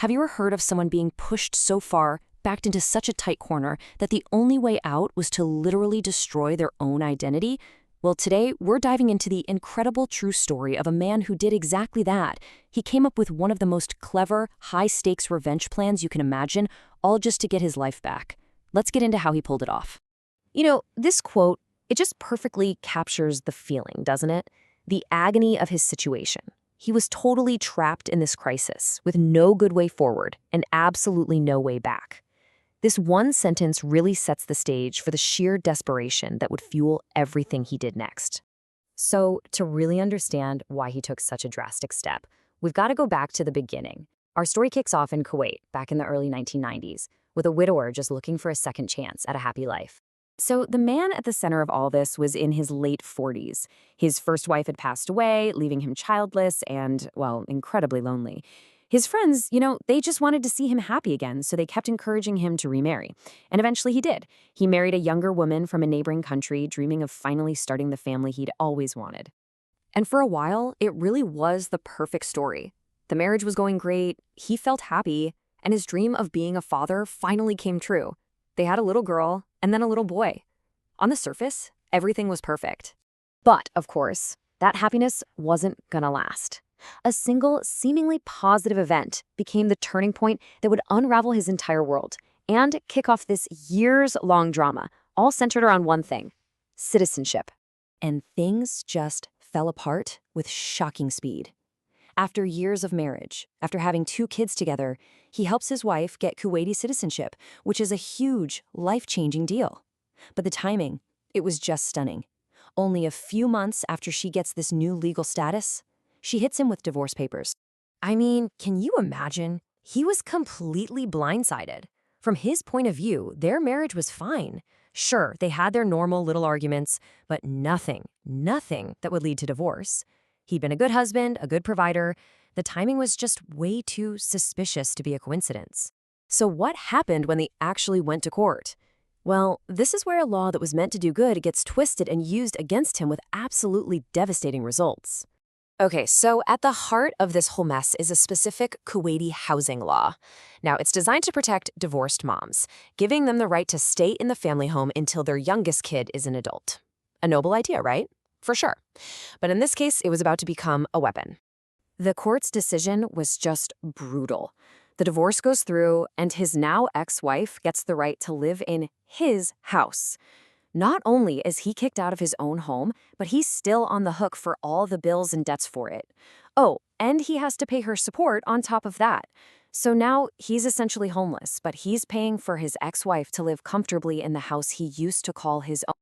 Have you ever heard of someone being pushed so far, backed into such a tight corner, that the only way out was to literally destroy their own identity? Well, today, we're diving into the incredible true story of a man who did exactly that. He came up with one of the most clever, high-stakes revenge plans you can imagine, all just to get his life back. Let's get into how he pulled it off. This quote, it just perfectly captures the feeling, doesn't it? The agony of his situation. He was totally trapped in this crisis, with no good way forward and absolutely no way back. This one sentence really sets the stage for the sheer desperation that would fuel everything he did next. So, to really understand why he took such a drastic step, we've got to go back to the beginning. Our story kicks off in Kuwait, back in the early 1990s, with a widower just looking for a second chance at a happy life. So the man at the center of all this was in his late 40s. His first wife had passed away, leaving him childless and, well, incredibly lonely. His friends, they just wanted to see him happy again, so they kept encouraging him to remarry. And eventually he did. He married a younger woman from a neighboring country, dreaming of finally starting the family he'd always wanted. And for a while, it really was the perfect story. The marriage was going great, he felt happy, and his dream of being a father finally came true. They had a little girl, and then a little boy. On the surface, everything was perfect. But, of course, that happiness wasn't gonna last. A single, seemingly positive event became the turning point that would unravel his entire world and kick off this years-long drama, all centered around one thing: citizenship. And things just fell apart with shocking speed. After years of marriage, after having 2 kids together, he helps his wife get Kuwaiti citizenship, which is a huge, life-changing deal. But the timing, it was just stunning. Only a few months after she gets this new legal status, she hits him with divorce papers. I mean, can you imagine? He was completely blindsided. From his point of view, their marriage was fine. Sure, they had their normal little arguments, but nothing that would lead to divorce. He'd been a good husband, a good provider. The timing was just way too suspicious to be a coincidence. So what happened when they actually went to court? Well, this is where a law that was meant to do good gets twisted and used against him with absolutely devastating results. Okay, so at the heart of this whole mess is a specific Kuwaiti housing law. Now, it's designed to protect divorced moms, giving them the right to stay in the family home until their youngest kid is an adult. A noble idea, right? For sure. But in this case, it was about to become a weapon. The court's decision was just brutal. The divorce goes through, and his now ex-wife gets the right to live in his house. Not only is he kicked out of his own home, but he's still on the hook for all the bills and debts for it. Oh, and he has to pay her support on top of that. So now he's essentially homeless, but he's paying for his ex-wife to live comfortably in the house he used to call his own.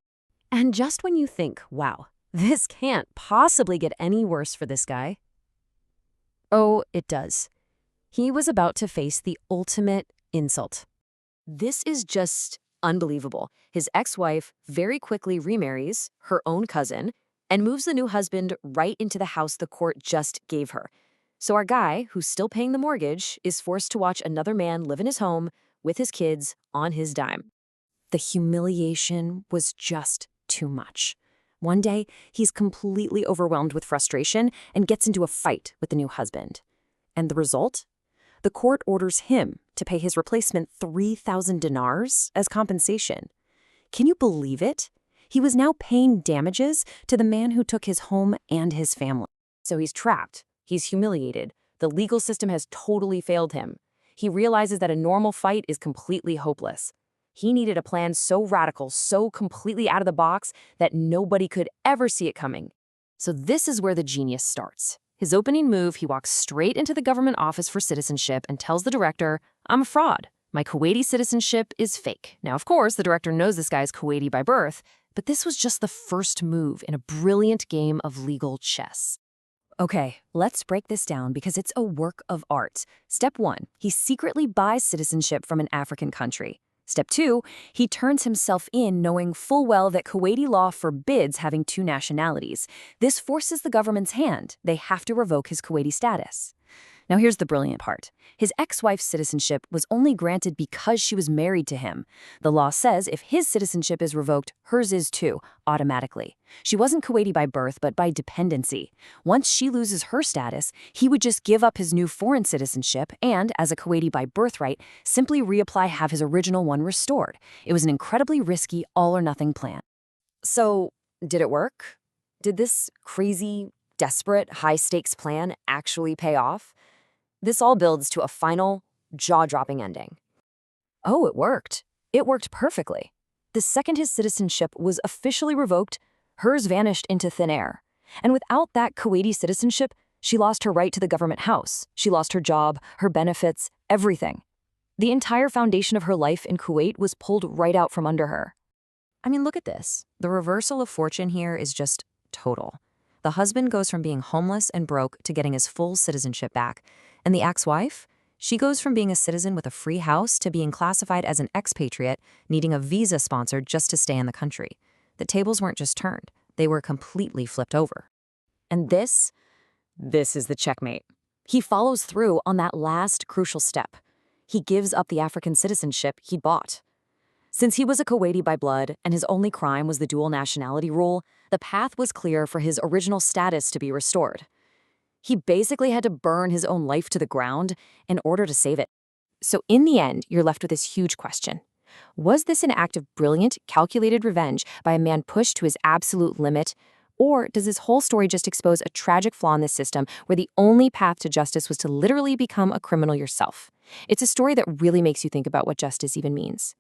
And just when you think, wow, this can't possibly get any worse for this guy. Oh, it does. He was about to face the ultimate insult. This is just unbelievable. His ex-wife very quickly remarries her own cousin and moves the new husband right into the house the court just gave her. So our guy, who's still paying the mortgage, is forced to watch another man live in his home with his kids on his dime. The humiliation was just too much. One day, he's completely overwhelmed with frustration and gets into a fight with the new husband. And the result? The court orders him to pay his replacement 3,000 dinars as compensation. Can you believe it? He was now paying damages to the man who took his home and his family. So he's trapped. He's humiliated. The legal system has totally failed him. He realizes that a normal fight is completely hopeless. He needed a plan so radical, so completely out of the box, that nobody could ever see it coming. So this is where the genius starts. His opening move, he walks straight into the government office for citizenship and tells the director, "I'm a fraud. My Kuwaiti citizenship is fake." Now, of course, the director knows this guy's Kuwaiti by birth, but this was just the first move in a brilliant game of legal chess. Okay, let's break this down because it's a work of art. Step 1, he secretly buys citizenship from an African country. Step 2, he turns himself in knowing full well that Kuwaiti law forbids having 2 nationalities. This forces the government's hand. They have to revoke his Kuwaiti status. Now here's the brilliant part. His ex-wife's citizenship was only granted because she was married to him. The law says if his citizenship is revoked, hers is too, automatically. She wasn't Kuwaiti by birth, but by dependency. Once she loses her status, he would just give up his new foreign citizenship and, as a Kuwaiti by birthright, simply reapply, have his original one restored. It was an incredibly risky all-or-nothing plan. So, did it work? Did this crazy, desperate, high-stakes plan actually pay off? This all builds to a final, jaw-dropping ending. Oh, it worked. It worked perfectly. The second his citizenship was officially revoked, hers vanished into thin air. And without that Kuwaiti citizenship, she lost her right to the government house. She lost her job, her benefits, everything. The entire foundation of her life in Kuwait was pulled right out from under her. I mean, look at this. The reversal of fortune here is just total. The husband goes from being homeless and broke to getting his full citizenship back. And the ex-wife? She goes from being a citizen with a free house to being classified as an expatriate, needing a visa sponsored just to stay in the country. The tables weren't just turned. They were completely flipped over. And this is the checkmate. He follows through on that last crucial step. He gives up the African citizenship he'd bought. Since he was a Kuwaiti by blood and his only crime was the dual nationality rule, the path was clear for his original status to be restored. He basically had to burn his own life to the ground in order to save it. So in the end, you're left with this huge question. Was this an act of brilliant, calculated revenge by a man pushed to his absolute limit? Or does this whole story just expose a tragic flaw in the system where the only path to justice was to literally become a criminal yourself? It's a story that really makes you think about what justice even means.